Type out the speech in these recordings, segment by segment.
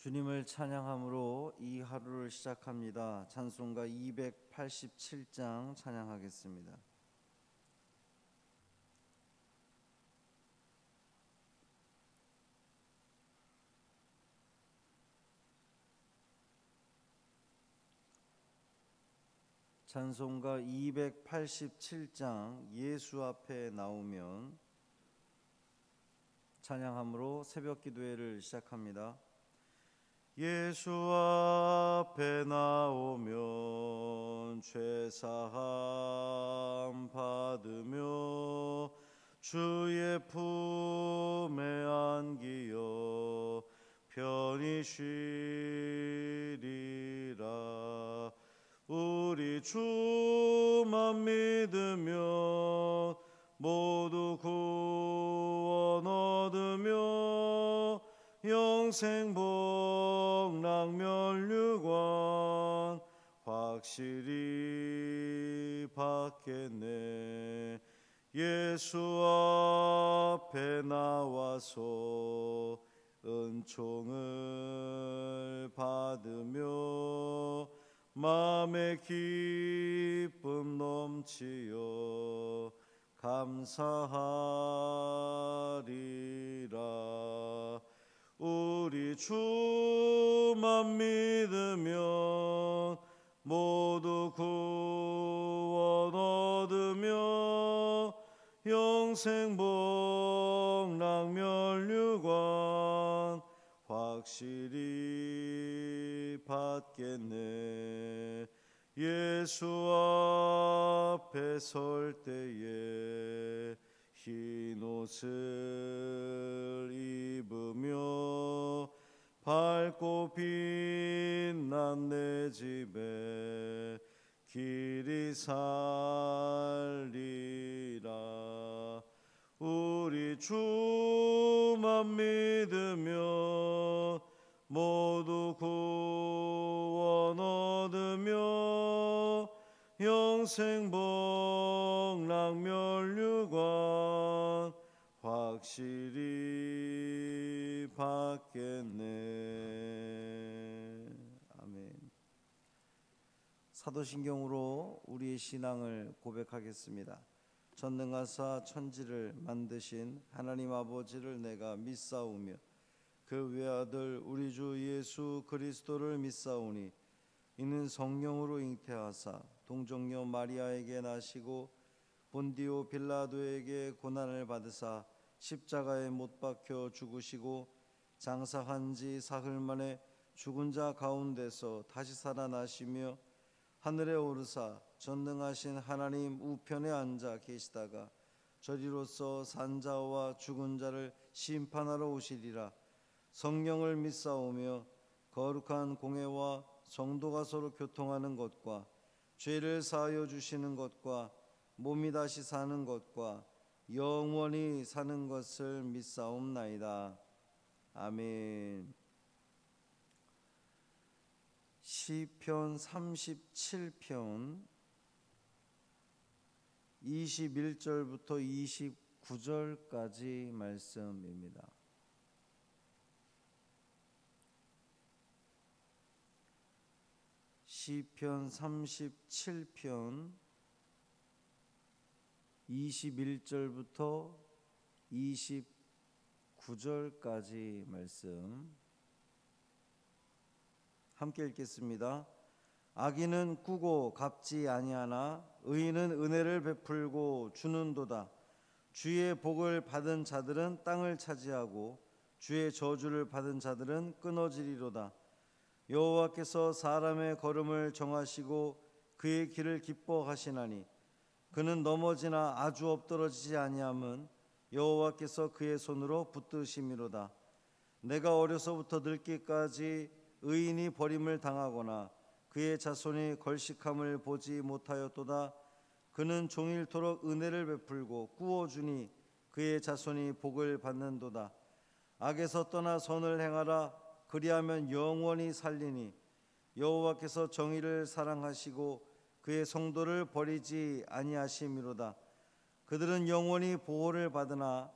주님을 찬양함으로 이 하루를 시작합니다. 찬송가 287장 찬양하겠습니다. 찬송가 287장 예수 앞에 나오면 찬양함으로 새벽 기도회를 시작합니다. 예수 앞에 나오면 죄사함 받으며 주의 품에 안기어 편히 쉬리라. 우리 주만 믿으면 모두 구원 얻으며 영생 복락 면류관 확실히 받겠네. 예수 앞에 나와서 은총을 받으며 마음의 기쁨 넘치어 감사하리라. 우리 주만 믿으면 모두 구원 얻으며 영생 복락 면류관 확실히 받겠네. 예수 앞에 설 때에 흰 옷을 입으며 밝고 빛난 내 집에 길이 살리라. 우리 주만 믿으면 모두 구원 얻으며 영생 복락 면류관 확실히 받겠네. 아멘. 사도신경으로 우리의 신앙을 고백하겠습니다. 전능하사 천지를 만드신 하나님 아버지를 내가 믿사오며 그 외아들 우리 주 예수 그리스도를 믿사오니 이는 성령으로 잉태하사 동정녀 마리아에게 나시고 본디오 빌라도에게 고난을 받으사 십자가에 못 박혀 죽으시고 장사한 지 사흘 만에 죽은 자 가운데서 다시 살아나시며 하늘에 오르사 전능하신 하나님 우편에 앉아 계시다가 저리로서 산자와 죽은 자를 심판하러 오시리라. 성령을 믿사오며 거룩한 공회와 성도가 서로 교통하는 것과 죄를 사하여 주시는 것과 몸이 다시 사는 것과 영원히 사는 것을 믿사옵나이다. 아멘. 시편 37편 21절부터 29절까지 말씀입니다. 시편 37편 21절부터 29절까지 말씀 함께 읽겠습니다. 악인은 꾸고 갚지 아니하나 의인은 은혜를 베풀고 주는도다. 주의 복을 받은 자들은 땅을 차지하고 주의 저주를 받은 자들은 끊어지리로다. 여호와께서 사람의 걸음을 정하시고 그의 길을 기뻐하시나니 그는 넘어지나 아주 엎드러지지 아니함은 여호와께서 그의 손으로 붙드심이로다. 내가 어려서부터 늙기까지 의인이 버림을 당하거나 그의 자손이 걸식함을 보지 못하였도다. 그는 종일토록 은혜를 베풀고 꾸어주니 그의 자손이 복을 받는도다. 악에서 떠나 선을 행하라. 그리하면 영원히 살리니 여호와께서 정의를 사랑하시고 그의 성도를 버리지 아니하심이로다. 그들은 영원히 보호를 받으나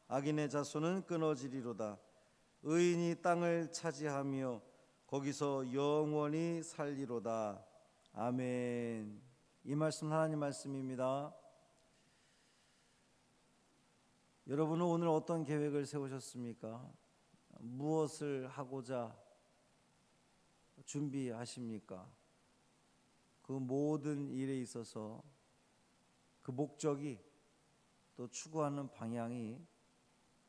악인의 자손은 끊어지리로다. 의인이 땅을 차지하며 거기서 영원히 살리로다. 아멘. 이 말씀 하나님 말씀입니다. 여러분은 오늘 어떤 계획을 세우셨습니까? 무엇을 하고자 준비하십니까? 그 모든 일에 있어서 그 목적이 또 추구하는 방향이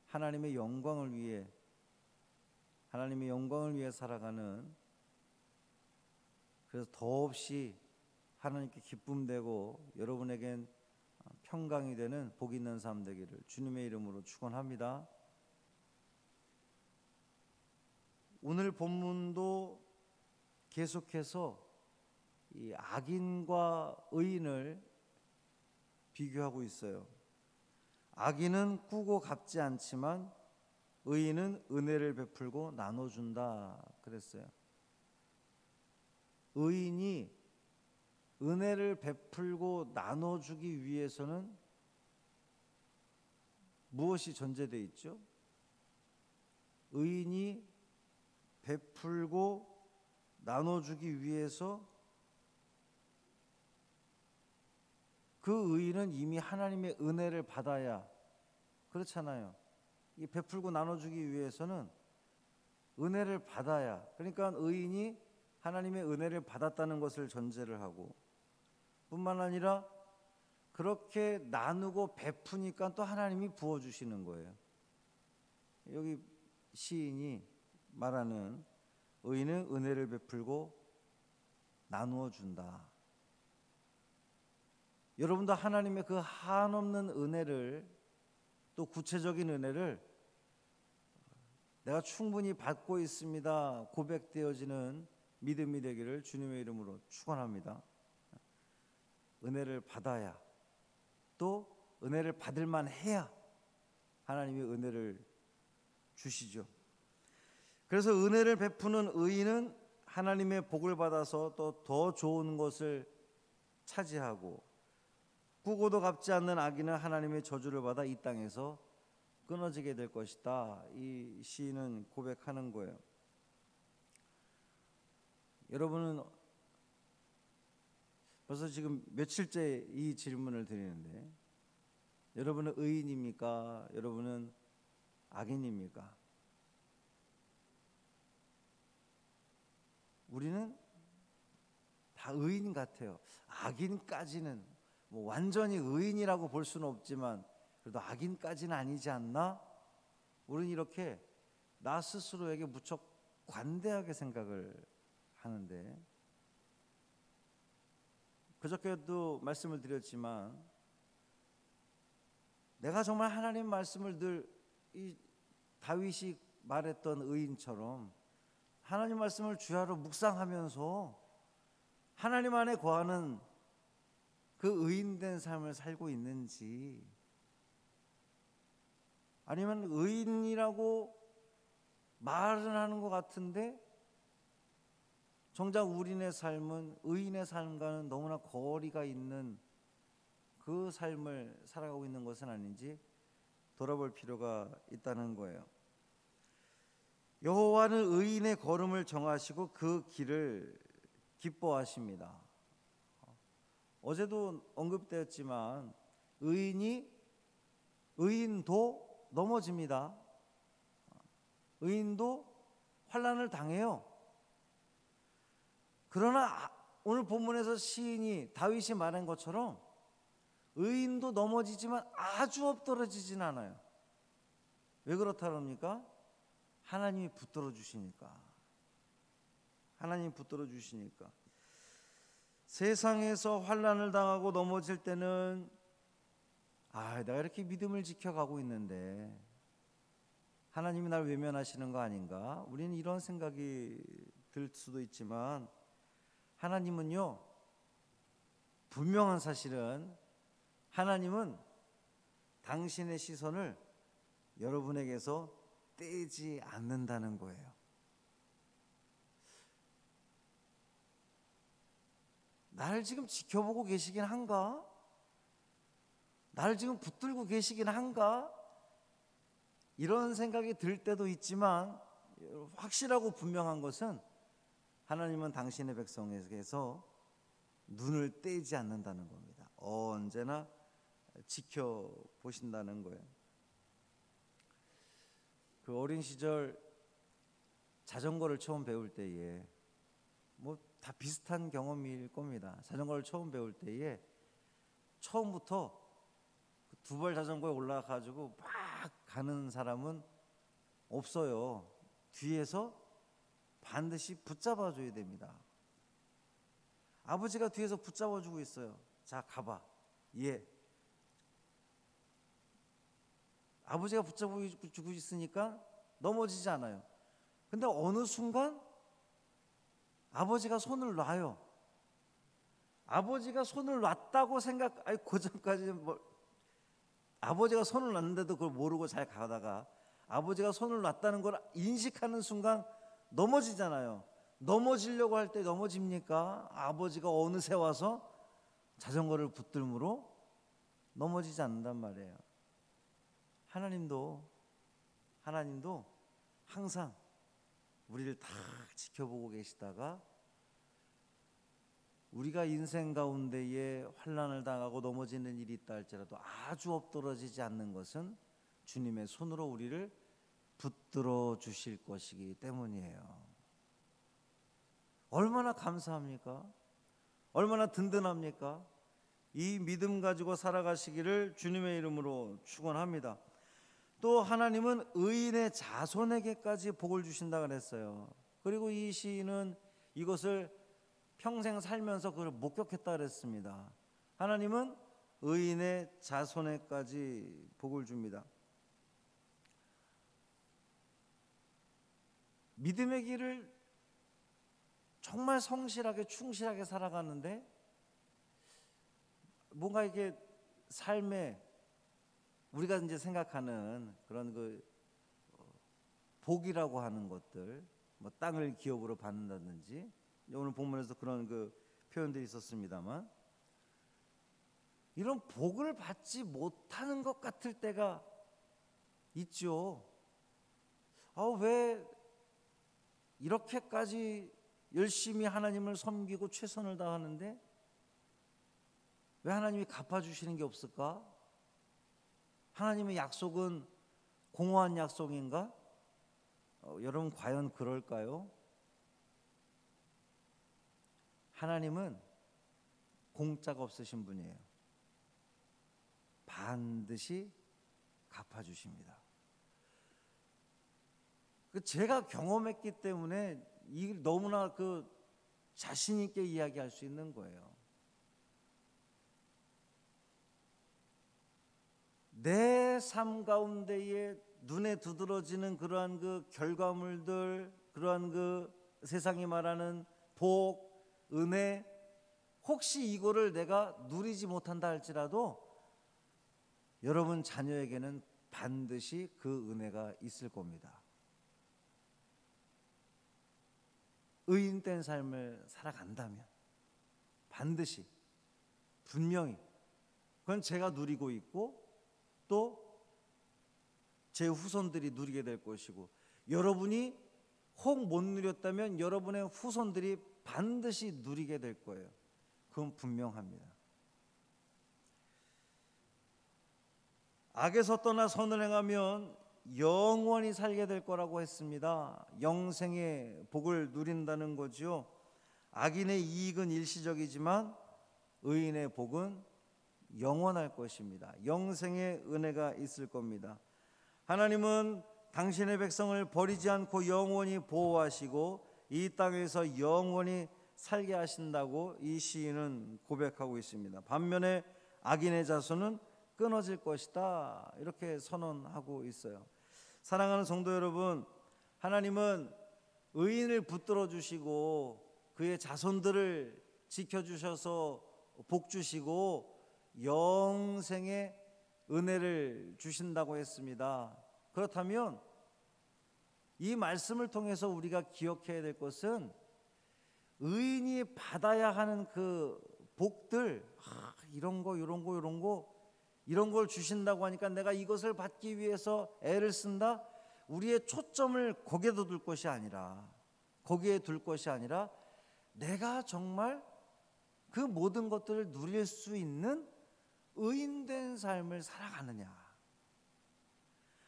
하나님의 영광을 위해 살아가는, 그래서 더없이 하나님께 기쁨되고 여러분에겐 평강이 되는 복 있는 삶 되기를 주님의 이름으로 축원합니다. 오늘 본문도 계속해서 이 악인과 의인을 비교하고 있어요. 악인은 꾸고 갚지 않지만 의인은 은혜를 베풀고 나눠준다 그랬어요. 의인이 은혜를 베풀고 나눠주기 위해서는 무엇이 전제되어 있죠? 의인이 베풀고 나눠주기 위해서 그 의인은 이미 하나님의 은혜를 받아야, 그렇잖아요. 이 베풀고 나눠주기 위해서는 은혜를 받아야, 그러니까 의인이 하나님의 은혜를 받았다는 것을 전제를 하고, 뿐만 아니라 그렇게 나누고 베푸니까 또 하나님이 부어주시는 거예요. 여기 시인이 말하는 의인은 은혜를 베풀고 나누어 준다. 여러분도 하나님의 그 한없는 은혜를, 또 구체적인 은혜를 내가 충분히 받고 있습니다 고백되어지는 믿음이 되기를 주님의 이름으로 축원합니다. 은혜를 받아야, 또 은혜를 받을 만해야 하나님이 은혜를 주시죠. 그래서 은혜를 베푸는 의인은 하나님의 복을 받아서 또 더 좋은 것을 차지하고, 꾸고도 갚지 않는 악인은 하나님의 저주를 받아 이 땅에서 끊어지게 될 것이다. 이 시인은 고백하는 거예요. 여러분은 벌써 지금 며칠째 이 질문을 드리는데, 여러분은 의인입니까? 여러분은 악인입니까? 우리는 다 의인 같아요. 악인까지는 뭐 완전히 의인이라고 볼 수는 없지만 그래도 악인까지는 아니지 않나? 우리는 이렇게 나 스스로에게 무척 관대하게 생각을 하는데, 그저께도 말씀을 드렸지만 내가 정말 하나님 말씀을 늘 이 다윗이 말했던 의인처럼 하나님 말씀을 주야로 묵상하면서 하나님 안에 거하는 그 의인된 삶을 살고 있는지, 아니면 의인이라고 말은 하는 것 같은데 정작 우리의 삶은 의인의 삶과는 너무나 거리가 있는 그 삶을 살아가고 있는 것은 아닌지 돌아볼 필요가 있다는 거예요. 여호와는 의인의 걸음을 정하시고 그 길을 기뻐하십니다. 어제도 언급되었지만 의인도 넘어집니다. 의인도 환난을 당해요. 그러나 오늘 본문에서 시인이 다윗이 말한 것처럼 의인도 넘어지지만 아주 엎드러지진 않아요. 왜 그렇다 그럽니까? 하나님이 붙들어 주시니까. 하나님이 붙들어 주시니까. 세상에서 환난을 당하고 넘어질 때는 내가 이렇게 믿음을 지켜가고 있는데 하나님이 날 외면하시는 거 아닌가? 우리는 이런 생각이 들 수도 있지만, 하나님은요, 분명한 사실은 하나님은 당신의 시선을 여러분에게서 떼지 않는다는 거예요. 나를 지금 지켜보고 계시긴 한가? 나를 지금 붙들고 계시긴 한가? 이런 생각이 들 때도 있지만 확실하고 분명한 것은 하나님은 당신의 백성에게서 눈을 떼지 않는다는 겁니다. 언제나 지켜보신다는 거예요. 그 어린 시절 자전거를 처음 배울 때에 뭐 다 비슷한 경험일 겁니다. 자전거를 처음 배울 때에 처음부터 두 발 자전거에 올라가가지고 막 가는 사람은 없어요. 뒤에서 반드시 붙잡아줘야 됩니다. 아버지가 뒤에서 붙잡아주고 있어요. 자, 가봐. 예. 아버지가 붙잡아주고 있으니까 넘어지지 않아요. 근데 어느 순간 아버지가 손을 놔요. 아버지가 손을 놨다고 그 전까지는 아버지가 손을 놨는데도 그걸 모르고 잘 가다가 아버지가 손을 놨다는 걸 인식하는 순간 넘어지잖아요. 넘어지려고 할 때 넘어집니까? 아버지가 어느새 와서 자전거를 붙들므로 넘어지지 않는단 말이에요. 하나님도 항상 우리를 다 지켜보고 계시다가 우리가 인생 가운데에 환난을 당하고 넘어지는 일이 있다 할지라도 아주 엎드러지지 않는 것은 주님의 손으로 우리를 붙들어 주실 것이기 때문이에요. 얼마나 감사합니까? 얼마나 든든합니까? 이 믿음 가지고 살아가시기를 주님의 이름으로 축원합니다. 또 하나님은 의인의 자손에게까지 복을 주신다 그랬어요. 그리고 이 시인은 이것을 평생 살면서 그걸 목격했다 그랬습니다. 하나님은 의인의 자손에까지 복을 줍니다. 믿음의 길을 정말 성실하게 충실하게 살아가는데 뭔가 이게 삶에 우리가 이제 생각하는 그런 복이라고 하는 것들, 뭐 땅을 기업으로 받는다든지 오늘 본문에서 그런 표현들이 있었습니다만 이런 복을 받지 못하는 것 같을 때가 있죠. 왜 이렇게까지 열심히 하나님을 섬기고 최선을 다하는데 왜 하나님이 갚아주시는 게 없을까? 하나님의 약속은 공허한 약속인가? 여러분 과연 그럴까요? 하나님은 공짜가 없으신 분이에요. 반드시 갚아주십니다. 제가 경험했기 때문에 너무나 자신 있게 이야기할 수 있는 거예요. 내 삶 가운데에 눈에 두드러지는 그러한 결과물들, 그러한 세상이 말하는 복, 은혜, 혹시 이거를 내가 누리지 못한다 할지라도 여러분 자녀에게는 반드시 그 은혜가 있을 겁니다. 의인된 삶을 살아간다면 반드시 분명히 그건 제가 누리고 있고 또 제 후손들이 누리게 될 것이고 여러분이 혹 못 누렸다면 여러분의 후손들이 반드시 누리게 될 거예요. 그건 분명합니다. 악에서 떠나 선을 행하면 영원히 살게 될 거라고 했습니다. 영생의 복을 누린다는 거죠. 악인의 이익은 일시적이지만 의인의 복은 영원할 것입니다. 영생의 은혜가 있을 겁니다. 하나님은 당신의 백성을 버리지 않고 영원히 보호하시고 이 땅에서 영원히 살게 하신다고 이 시인은 고백하고 있습니다. 반면에 악인의 자손은 끊어질 것이다 이렇게 선언하고 있어요. 사랑하는 성도 여러분, 하나님은 의인을 붙들어 주시고 그의 자손들을 지켜주셔서 복 주시고 영생의 은혜를 주신다고 했습니다. 그렇다면 이 말씀을 통해서 우리가 기억해야 될 것은 의인이 받아야 하는 그 복들, 이런 걸 주신다고 하니까 내가 이것을 받기 위해서 애를 쓴다. 우리의 초점을 거기에도 둘 것이 아니라 내가 정말 그 모든 것들을 누릴 수 있는 의인된 삶을 살아가느냐,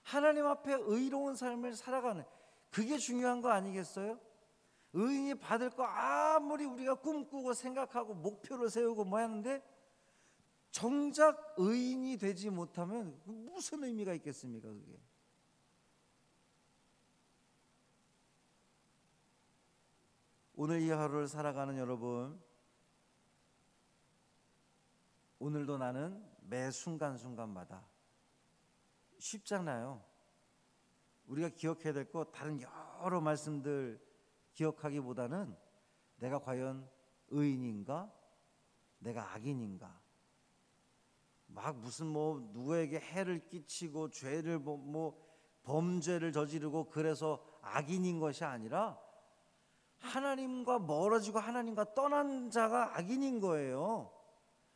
하나님 앞에 의로운 삶을 살아가는, 그게 중요한 거 아니겠어요? 의인이 받을 거 아무리 우리가 꿈꾸고 생각하고 목표를 세우고 뭐 하는데 정작 의인이 되지 못하면 무슨 의미가 있겠습니까? 그게. 오늘 이 하루를 살아가는 여러분, 오늘도 나는 매 순간순간마다 쉽잖아요. 우리가 기억해야 될 거 다른 여러 말씀들 기억하기보다는 내가 과연 의인인가, 내가 악인인가, 막 무슨 뭐 누구에게 해를 끼치고 죄를 뭐 범죄를 저지르고 그래서 악인인 것이 아니라 하나님과 멀어지고 하나님과 떠난 자가 악인인 거예요.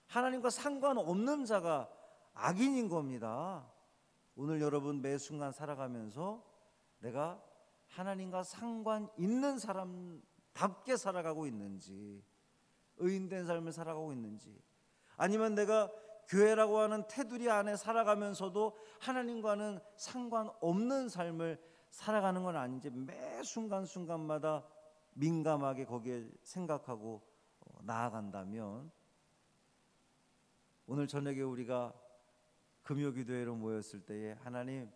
하나님과 상관없는 자가 악인인 겁니다. 오늘 여러분 매 순간 살아가면서 내가 하나님과 상관 있는 사람답게 살아가고 있는지, 의인된 삶을 살아가고 있는지, 아니면 내가 교회라고 하는 테두리 안에 살아가면서도 하나님과는 상관없는 삶을 살아가는 건 아닌지 매 순간순간마다 민감하게 거기에 생각하고 나아간다면, 오늘 저녁에 우리가 금요기도회로 모였을 때에 하나님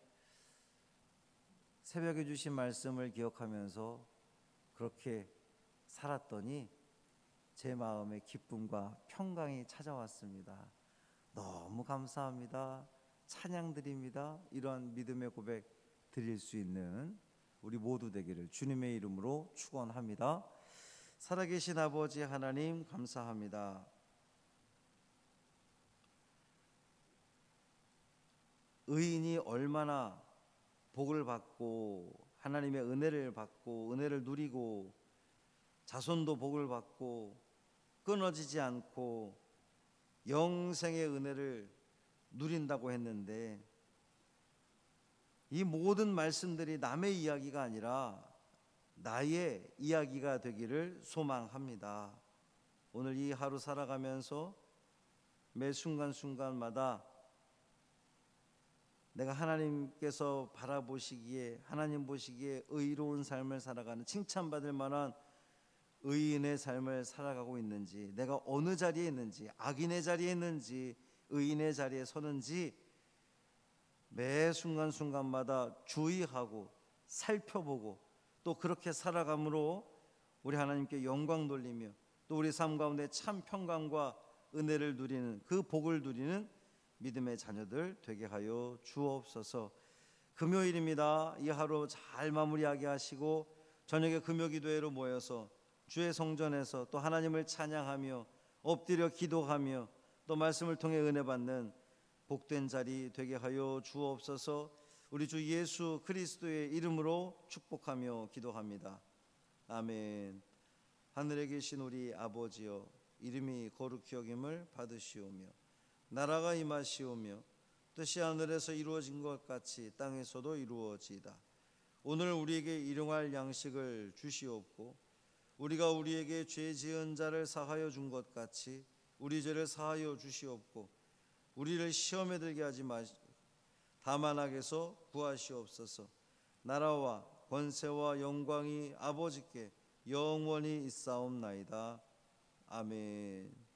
새벽에 주신 말씀을 기억하면서 그렇게 살았더니 제 마음에 기쁨과 평강이 찾아왔습니다. 너무 감사합니다. 찬양드립니다. 이러한 믿음의 고백 드릴 수 있는 우리 모두 되기를 주님의 이름으로 축원합니다. 살아계신 아버지 하나님 감사합니다. 의인이 얼마나 복을 받고 하나님의 은혜를 받고 은혜를 누리고 자손도 복을 받고 끊어지지 않고 영생의 은혜를 누린다고 했는데, 이 모든 말씀들이 남의 이야기가 아니라 나의 이야기가 되기를 소망합니다. 오늘 이 하루 살아가면서 매 순간순간마다 내가 하나님께서 바라보시기에, 하나님 보시기에 의로운 삶을 살아가는, 칭찬받을 만한 의인의 삶을 살아가고 있는지, 내가 어느 자리에 있는지, 악인의 자리에 있는지 의인의 자리에 서는지 매 순간순간마다 주의하고 살펴보고 또 그렇게 살아감으로 우리 하나님께 영광 돌리며 또 우리 삶 가운데 참 평강과 은혜를 누리는, 그 복을 누리는 믿음의 자녀들 되게 하여 주옵소서. 금요일입니다. 이 하루 잘 마무리하게 하시고 저녁에 금요기도회로 모여서 주의 성전에서 또 하나님을 찬양하며 엎드려 기도하며 또 말씀을 통해 은혜 받는 복된 자리 되게 하여 주옵소서. 우리 주 예수 그리스도의 이름으로 축복하며 기도합니다. 아멘. 하늘에 계신 우리 아버지여, 이름이 거룩히 여김을 받으시오며 나라가 임하시오며 뜻이 하늘에서 이루어진 것 같이 땅에서도 이루어지이다. 오늘 우리에게 일용할 양식을 주시옵고 우리가 우리에게 죄 지은 자를 사하여 준 것 같이 우리 죄를 사하여 주시옵고 우리를 시험에 들게 하지 마시고 다만 악에서 구하시옵소서. 나라와 권세와 영광이 아버지께 영원히 있사옵나이다. 아멘.